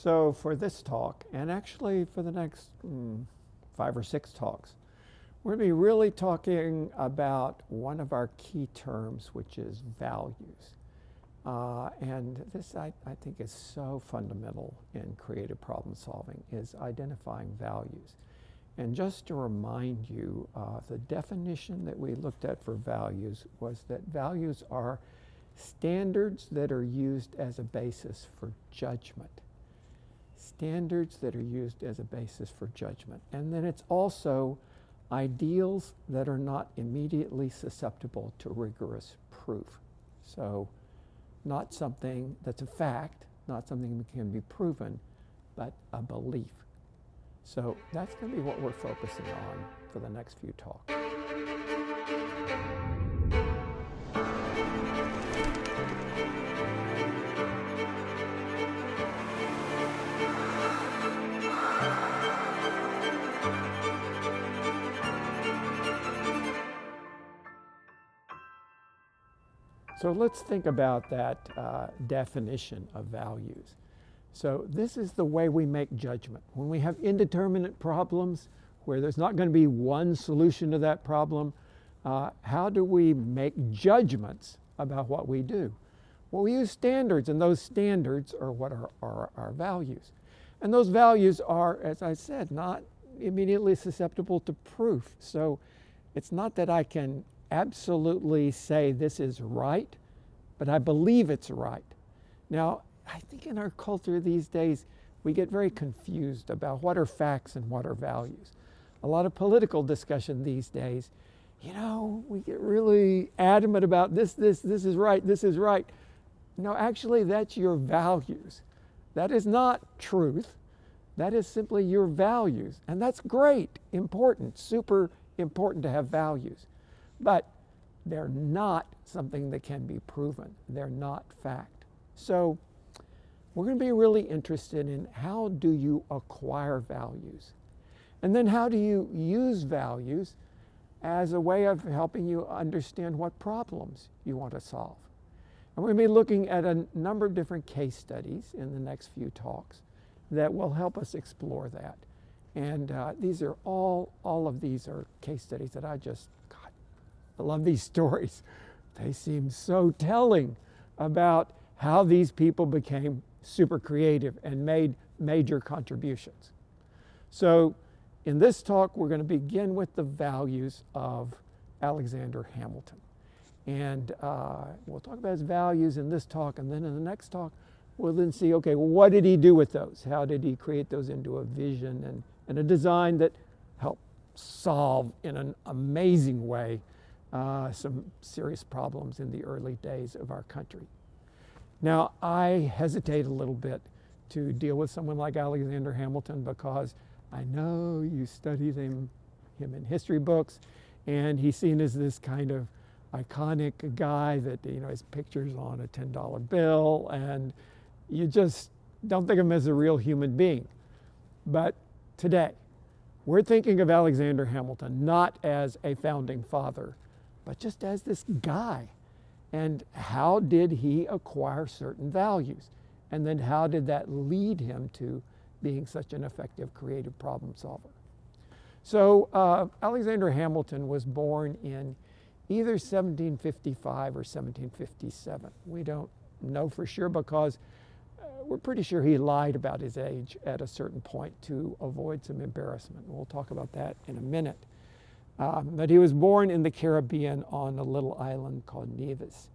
So for this talk, and actually for the next 5 or 6 talks, we're going to be really talking about one of our key terms, which is values. And this, I think, is so fundamental in creative problem solving, is identifying values. And just to remind you, the definition that we looked at for values was that values are standards that are used as a basis for judgment. Standards that are used as a basis for judgment. And then it's also ideals that are not immediately susceptible to rigorous proof. So not something that's a fact, not something that can be proven, but a belief. So that's going to be what we're focusing on for the next few talks. So let's think about that definition of values. So this is the way we make judgment. When we have indeterminate problems where there's not going to be one solution to that problem, how do we make judgments about what we do? Well, we use standards, and those standards are what are our values. And those values are, as I said, not immediately susceptible to proof. So it's not that I can absolutely say this is right, but I believe it's right. Now, I think in our culture these days, we get very confused about what are facts and what are values. A lot of political discussion these days, we get really adamant about this is right, this is right. No, actually, that's your values. That is not truth. That is simply your values. And that's great, important, super important to have values. But they're not something that can be proven. They're not fact. So we're going to be really interested in how do you acquire values? And then how do you use values as a way of helping you understand what problems you want to solve? And we're going to be looking at a number of different case studies in the next few talks that will help us explore that. And these are all of these are case studies that I love these stories. They seem so telling about how these people became super creative and made major contributions. So in this talk, we're going to begin with the values of Alexander Hamilton. And we'll talk about his values in this talk, and then in the next talk, we'll then see, okay, well, what did he do with those? How did he create those into a vision and a design that helped solve in an amazing way some serious problems in the early days of our country. Now, I hesitate a little bit to deal with someone like Alexander Hamilton because I know you studied him in history books, and he's seen as this kind of iconic guy that, his picture's on a $10 bill, and you just don't think of him as a real human being. But today, we're thinking of Alexander Hamilton not as a founding father, but just as this guy. And how did he acquire certain values? And then how did that lead him to being such an effective creative problem solver? So Alexander Hamilton was born in either 1755 or 1757. We don't know for sure because we're pretty sure he lied about his age at a certain point to avoid some embarrassment. We'll talk about that in a minute. But he was born in the Caribbean on a little island called Nevis.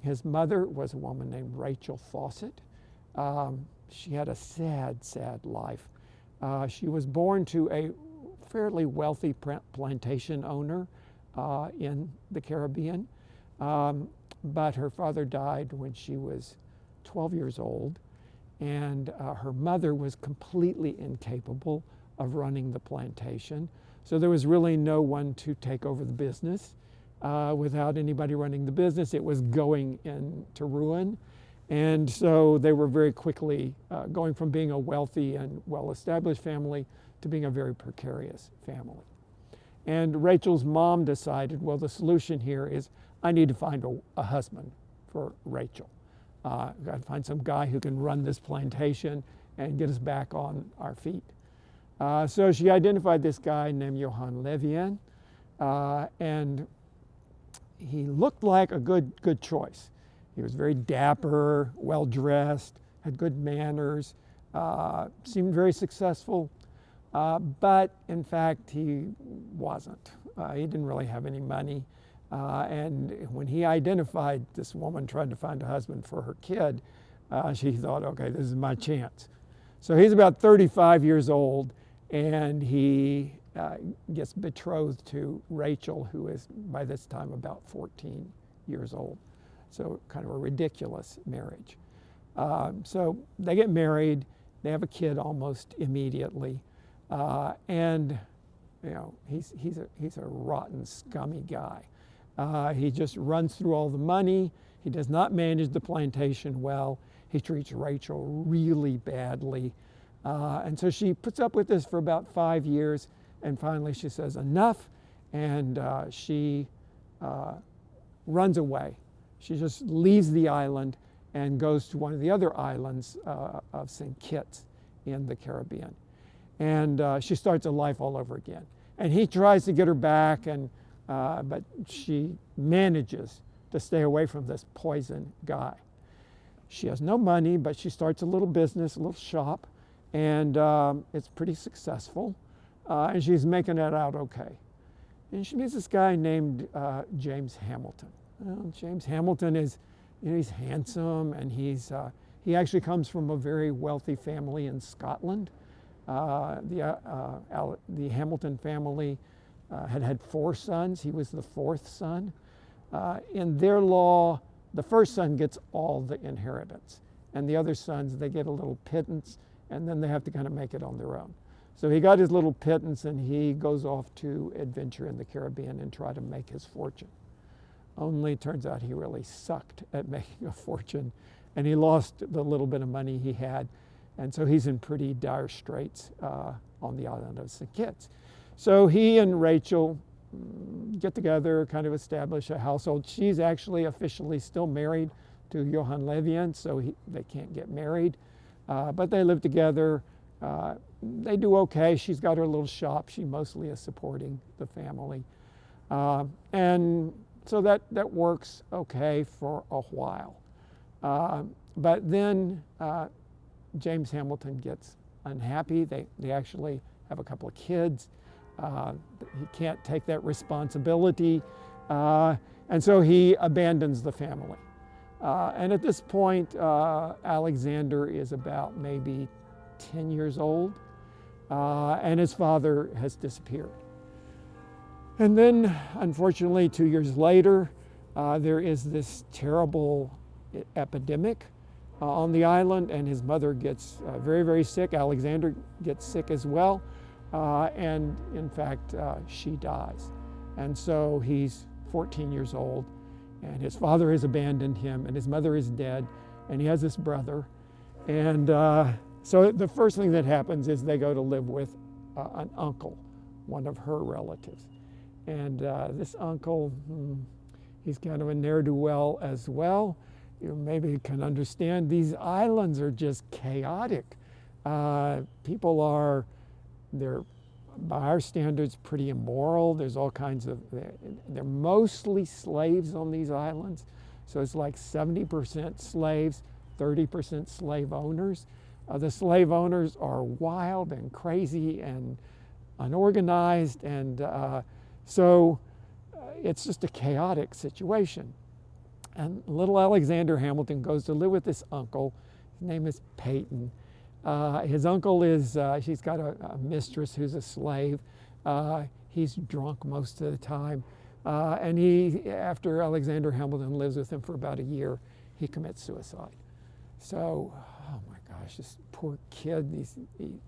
His mother was a woman named Rachel Fawcett. She had a sad, sad life. She was born to a fairly wealthy plantation owner in the Caribbean, but her father died when she was 12 years old, and her mother was completely incapable of running the plantation. So there was really no one to take over the business. Without anybody running the business, it was going into ruin. And so they were very quickly going from being a wealthy and well-established family to being a very precarious family. And Rachel's mom decided, well, the solution here is I need to find a husband for Rachel. Got to find some guy who can run this plantation and get us back on our feet. So she identified this guy named Johann Levien, and he looked like a good choice. He was very dapper, well-dressed, had good manners, seemed very successful, but in fact he wasn't. He didn't really have any money. And when he identified this woman trying to find a husband for her kid, she thought, okay, this is my chance. So he's about 35 years old, and he gets betrothed to Rachel, who is by this time about 14 years old. So kind of a ridiculous marriage. So they get married, they have a kid almost immediately, and you know, he's a rotten, scummy guy. He just runs through all the money. He does not manage the plantation well. He treats Rachel really badly. And so she puts up with this for about 5 years, and finally she says enough, and she runs away. She just leaves the island and goes to one of the other islands of St. Kitts in the Caribbean. And she starts a life all over again. And he tries to get her back, and but she manages to stay away from this poison guy. She has no money, but she starts a little business, a little shop, and it's pretty successful, and she's making it out okay. And she meets this guy named James Hamilton. James Hamilton is, you know, he's handsome, and he actually comes from a very wealthy family in Scotland. The Hamilton family had 4 sons. He was the 4th son. In their law, the first son gets all the inheritance, and the other sons, they get a little pittance, and then they have to kind of make it on their own. So he got his little pittance, and he goes off to adventure in the Caribbean and try to make his fortune. Only it turns out he really sucked at making a fortune, and he lost the little bit of money he had, and so he's in pretty dire straits on the island of St. Kitts. So he and Rachel get together, kind of establish a household. She's actually officially still married to Johann Levien, so they can't get married, but they live together. They do okay. She's got her little shop. She mostly is supporting the family. And so that works okay for a while. But then James Hamilton gets unhappy. They actually have a couple of kids. He can't take that responsibility. And so he abandons the family. And at this point, Alexander is about maybe 10 years old, and his father has disappeared. And then, unfortunately, 2 years later, there is this terrible epidemic on the island, and his mother gets very, very sick. Alexander gets sick as well, and in fact, she dies. And so he's 14 years old, and his father has abandoned him, and his mother is dead, and he has this brother. And so the first thing that happens is they go to live with an uncle, one of her relatives. And this uncle, he's kind of a ne'er-do-well as well. You maybe can understand these islands are just chaotic. People they're by our standards pretty immoral. There's all kinds of, they're mostly slaves on these islands. So it's like 70% slaves, 30% slave owners. The slave owners are wild and crazy and unorganized, and so it's just a chaotic situation. And little Alexander Hamilton goes to live with this uncle. His name is Peyton. His uncle is, she's got a mistress who's a slave. He's drunk most of the time. And after Alexander Hamilton lives with him for about a year, he commits suicide. So, oh my gosh, this poor kid, he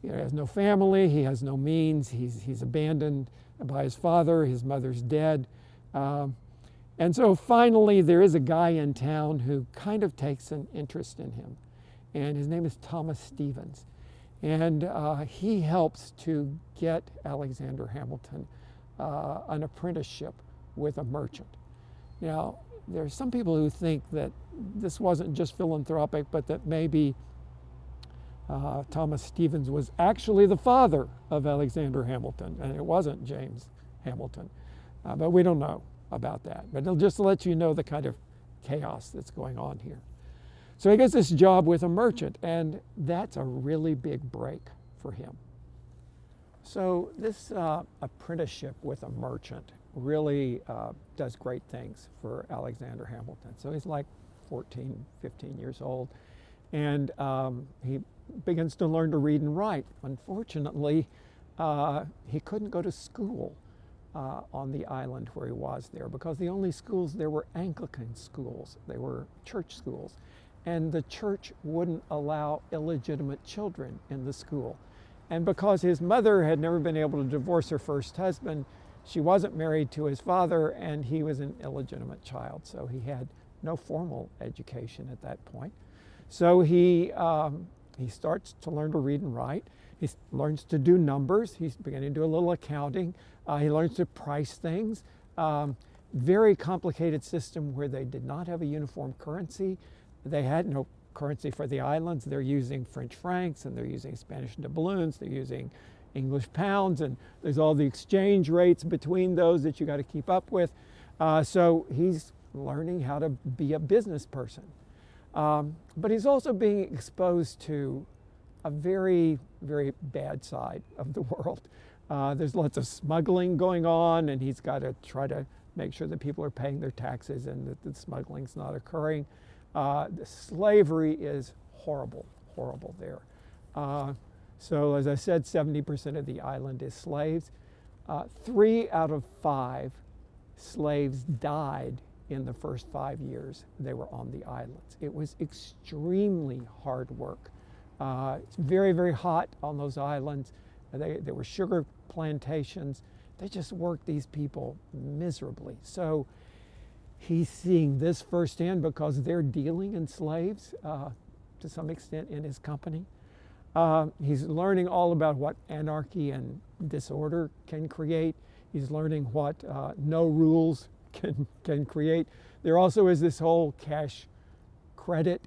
has no family, he has no means, he's abandoned by his father, his mother's dead. And so finally there is a guy in town who kind of takes an interest in him, and his name is Thomas Stevens. And he helps to get Alexander Hamilton an apprenticeship with a merchant. Now, there are some people who think that this wasn't just philanthropic, but that maybe Thomas Stevens was actually the father of Alexander Hamilton, and it wasn't James Hamilton. But we don't know about that. But it'll just let you know the kind of chaos that's going on here. So he gets this job with a merchant, and that's a really big break for him. So this apprenticeship with a merchant really does great things for Alexander Hamilton. So he's like 14, 15 years old, and he begins to learn to read and write. Unfortunately, he couldn't go to school on the island where he was there, because the only schools there were Anglican schools. They were church schools, and the church wouldn't allow illegitimate children in the school. And because his mother had never been able to divorce her first husband, she wasn't married to his father, and he was an illegitimate child, so he had no formal education at that point. So he starts to learn to read and write. He learns to do numbers. He's beginning to do a little accounting. He learns to price things. Very complicated system where they did not have a uniform currency. They had no currency for the islands. They're using French francs, and they're using Spanish doubloons. They're using English pounds, and there's all the exchange rates between those that you got to keep up with. So he's learning how to be a business person. But he's also being exposed to a very, very bad side of the world. There's lots of smuggling going on, and he's got to try to make sure that people are paying their taxes and that the smuggling's not occurring. The slavery is horrible, horrible there. So as I said, 70% of the island is slaves. 3 out of 5 slaves died in the first 5 years they were on the islands. It was extremely hard work. It's very, very hot on those islands. There were sugar plantations. They just worked these people miserably. So he's seeing this firsthand because they're dealing in slaves to some extent in his company. He's learning all about what anarchy and disorder can create. He's learning what no rules can create. There also is this whole cash credit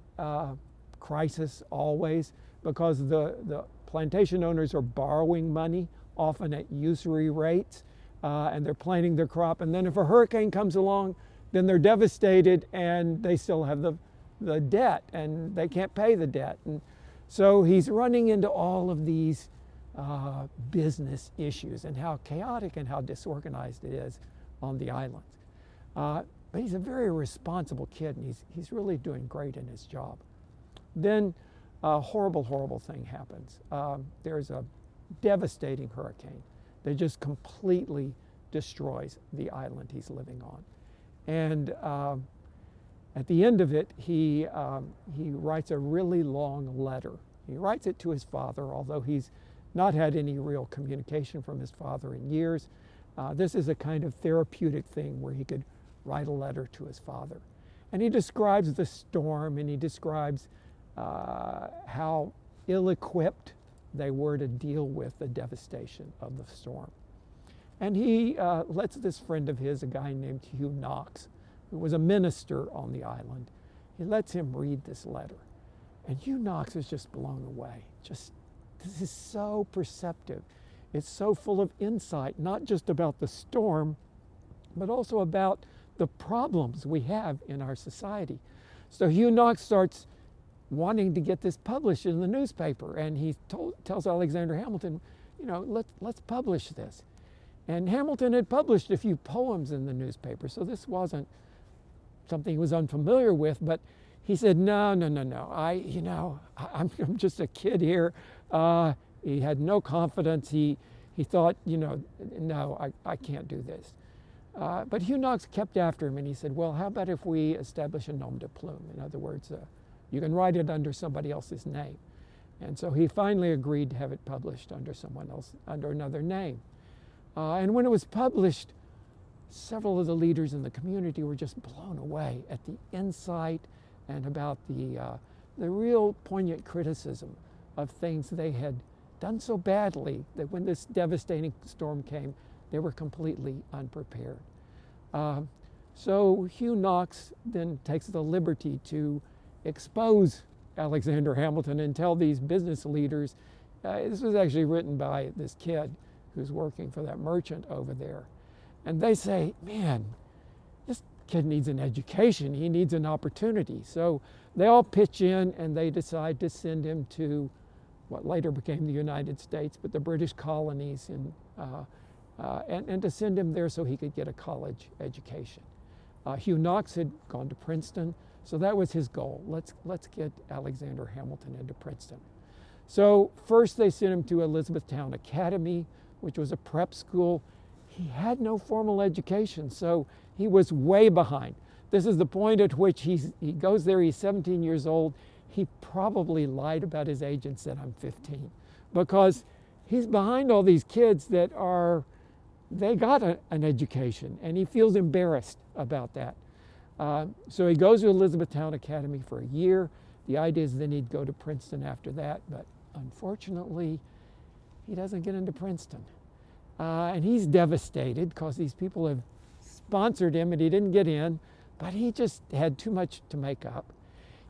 crisis always, because the plantation owners are borrowing money, often at usury rates, and they're planting their crop. And then if a hurricane comes along, then they're devastated, and they still have the debt, and they can't pay the debt. And so he's running into all of these business issues and how chaotic and how disorganized it is on the islands. But he's a very responsible kid, and he's really doing great in his job. Then a horrible, horrible thing happens. There's a devastating hurricane that just completely destroys the island he's living on. And at the end of it, he writes a really long letter. He writes it to his father, although he's not had any real communication from his father in years. This is a kind of therapeutic thing where he could write a letter to his father. And he describes the storm, and he describes how ill-equipped they were to deal with the devastation of the storm. And he lets this friend of his, a guy named Hugh Knox, who was a minister on the island, he lets him read this letter. And Hugh Knox is just blown away. This is so perceptive. It's so full of insight, not just about the storm, but also about the problems we have in our society. So Hugh Knox starts wanting to get this published in the newspaper, and he tells Alexander Hamilton, let's publish this. And Hamilton had published a few poems in the newspaper, so this wasn't something he was unfamiliar with, but he said, no, I'm just a kid here. He had no confidence. He thought, no, I can't do this. But Hugh Knox kept after him, and he said, well, how about if we establish a nom de plume? In other words, you can write it under somebody else's name. And so he finally agreed to have it published under another name. And when it was published, several of the leaders in the community were just blown away at the insight and about the real poignant criticism of things they had done so badly that when this devastating storm came, they were completely unprepared. So Hugh Knox then takes the liberty to expose Alexander Hamilton and tell these business leaders, this was actually written by this kid who's working for that merchant over there. And they say, man, this kid needs an education. He needs an opportunity. So they all pitch in and they decide to send him to what later became the United States, but the British colonies, and to send him there so he could get a college education. Hugh Knox had gone to Princeton, so that was his goal. Let's get Alexander Hamilton into Princeton. So first they sent him to Elizabethtown Academy, which was a prep school. He had no formal education, so he was way behind. This is the point at which he goes there, he's 17 years old. He probably lied about his age and said, I'm 15, because he's behind all these kids that they got an education, and he feels embarrassed about that. So he goes to Elizabethtown Academy for a year. The idea is then he'd go to Princeton after that, but unfortunately, he doesn't get into Princeton. And he's devastated because these people have sponsored him and he didn't get in, but he just had too much to make up.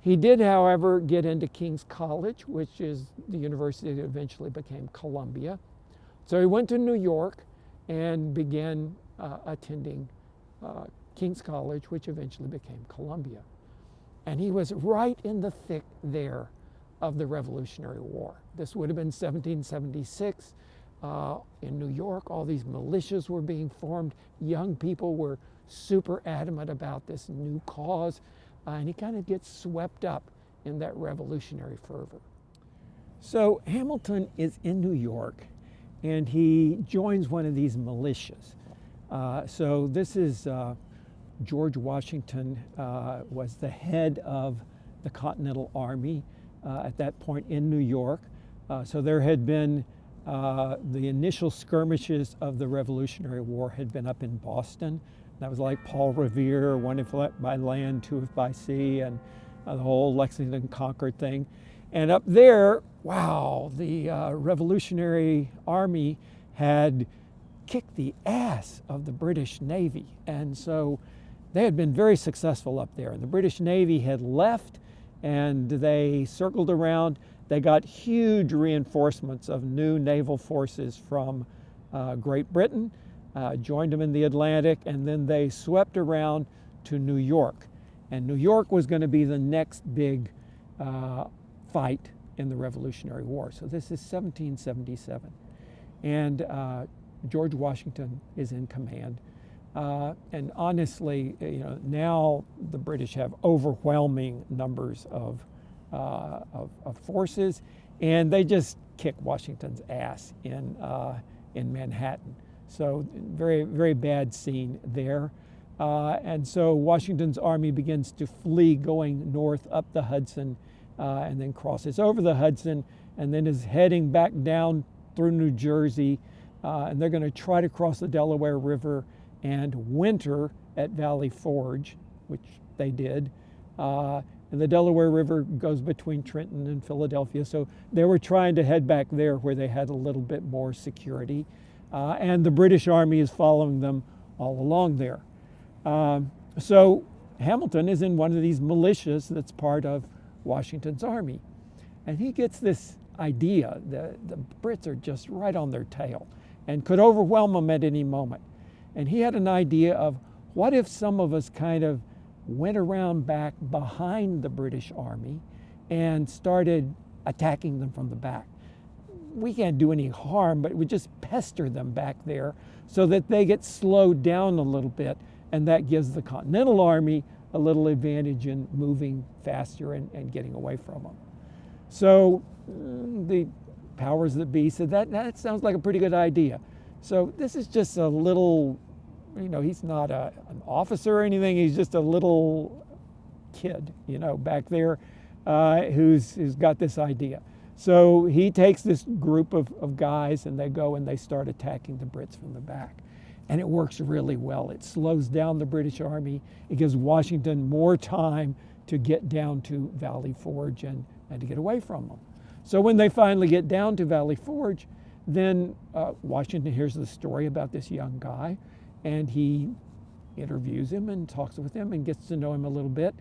He did, however, get into King's College, which is the university that eventually became Columbia. So he went to New York and began attending King's College, which eventually became Columbia. And he was right in the thick there of the Revolutionary War. This would have been 1776. In New York, all these militias were being formed. Young people were super adamant about this new cause, and he kind of gets swept up in that revolutionary fervor. So Hamilton is in New York, and he joins one of these militias. So this is George Washington was the head of the Continental Army at that point in New York. So there had been the initial skirmishes of the Revolutionary War had been up in Boston. That was like Paul Revere, one if by land, two if by sea, and the whole Lexington and Concord thing. And up there, wow, the Revolutionary Army had kicked the ass of the British Navy. And so they had been very successful up there. And the British Navy had left and they circled around. They got huge reinforcements of new naval forces from Great Britain, joined them in the Atlantic, and then they swept around to New York. And New York was going to be the next big fight in the Revolutionary War. So this is 1777. And George Washington is in command. And honestly, now the British have overwhelming numbers of forces, and they just kick Washington's ass in Manhattan. So very, very bad scene there. And so Washington's army begins to flee going north up the Hudson, and then crosses over the Hudson, and then is heading back down through New Jersey, and they're going to try to cross the Delaware River and winter at Valley Forge, which they did. And the Delaware River goes between Trenton and Philadelphia, so they were trying to head back there where they had a little bit more security. And the British Army is following them all along there. So Hamilton is in one of these militias that's part of Washington's army. And he gets this idea that the Brits are just right on their tail and could overwhelm them at any moment. And he had an idea of, what if some of us kind of went around back behind the British Army and started attacking them from the back? We can't do any harm, but we just pester them back there so that they get slowed down a little bit, and that gives the Continental Army a little advantage in moving faster and getting away from them. So the powers that be said, that sounds like a pretty good idea. So this is just a little, he's not an officer or anything, he's just a little kid, back there who's got this idea. So he takes this group of guys, and they go and they start attacking the Brits from the back. And it works really well. It slows down the British Army. It gives Washington more time to get down to Valley Forge and to get away from them. So when they finally get down to Valley Forge, then Washington hears the story about this young guy, and he interviews him and talks with him and gets to know him a little bit,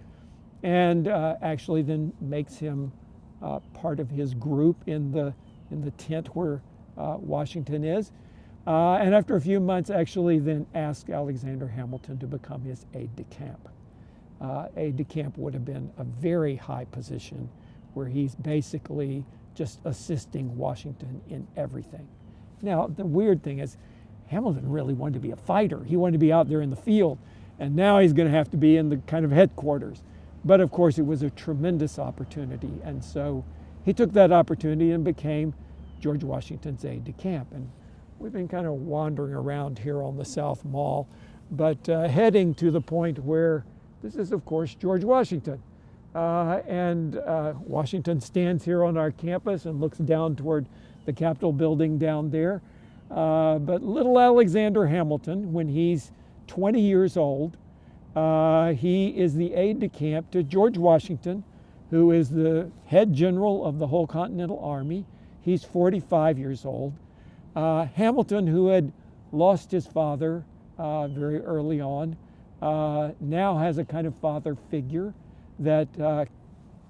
and actually then makes him part of his group in the tent where Washington is. And after a few months, actually then asked Alexander Hamilton to become his aide-de-camp. Aide-de-camp would have been a very high position where he's basically just assisting Washington in everything. Now, the weird thing is, Hamilton really wanted to be a fighter. He wanted to be out there in the field, and now he's going to have to be in the kind of headquarters. But of course, it was a tremendous opportunity, and so he took that opportunity and became George Washington's aide-de-camp. And we've been kind of wandering around here on the South Mall, but heading to the point where this is, of course, George Washington. Washington stands here on our campus and looks down toward the Capitol building down there. But little Alexander Hamilton, when he's 20 years old, he is the aide-de-camp to George Washington, who is the head general of the whole Continental Army. He's 45 years old. Hamilton, who had lost his father very early on, now has a kind of father figure that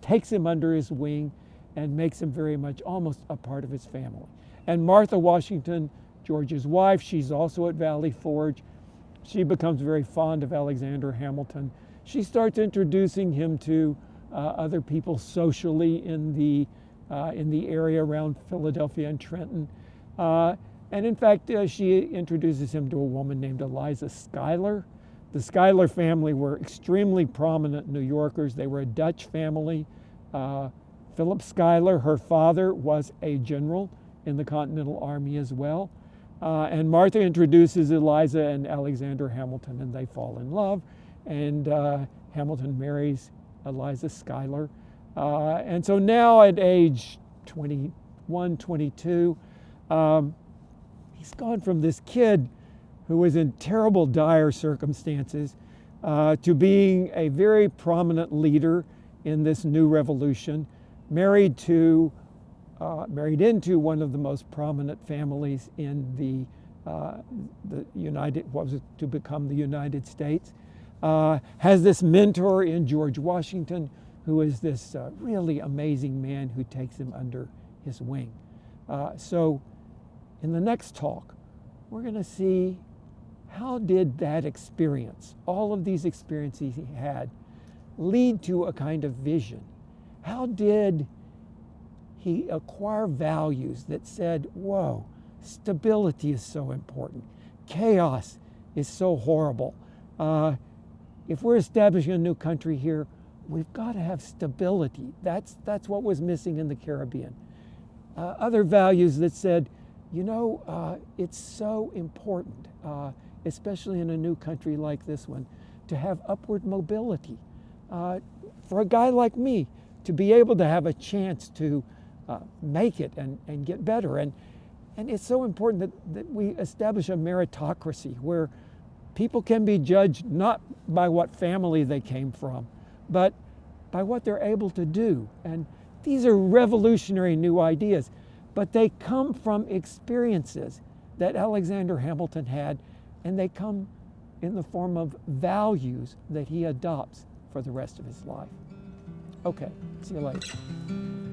takes him under his wing and makes him very much almost a part of his family. And Martha Washington, George's wife, she's also at Valley Forge. She becomes very fond of Alexander Hamilton. She starts introducing him to other people socially in the area around Philadelphia and Trenton. And in fact, she introduces him to a woman named Eliza Schuyler. The Schuyler family were extremely prominent New Yorkers. They were a Dutch family. Philip Schuyler, her father, was a general in the Continental Army as well. And Martha introduces Eliza and Alexander Hamilton, and they fall in love. And Hamilton marries Eliza Schuyler. And so now at age 21, 22, he's gone from this kid who was in terrible, dire circumstances to being a very prominent leader in this new revolution, married into one of the most prominent families in the United, what was it to become the United States, has this mentor in George Washington, who is this really amazing man who takes him under his wing. So in the next talk, we're going to see how did that experience, all of these experiences he had, lead to a kind of vision? How did he acquire values that said, whoa, stability is so important. Chaos is so horrible. If we're establishing a new country here, we've got to have stability. That's what was missing in the Caribbean. Other values that said, it's so important, especially in a new country like this one, to have upward mobility. For a guy like me, to be able to have a chance to make it and get better. And it's so important that we establish a meritocracy where people can be judged not by what family they came from, but by what they're able to do. And these are revolutionary new ideas, but they come from experiences that Alexander Hamilton had, and they come in the form of values that he adopts for the rest of his life. Okay, see you later.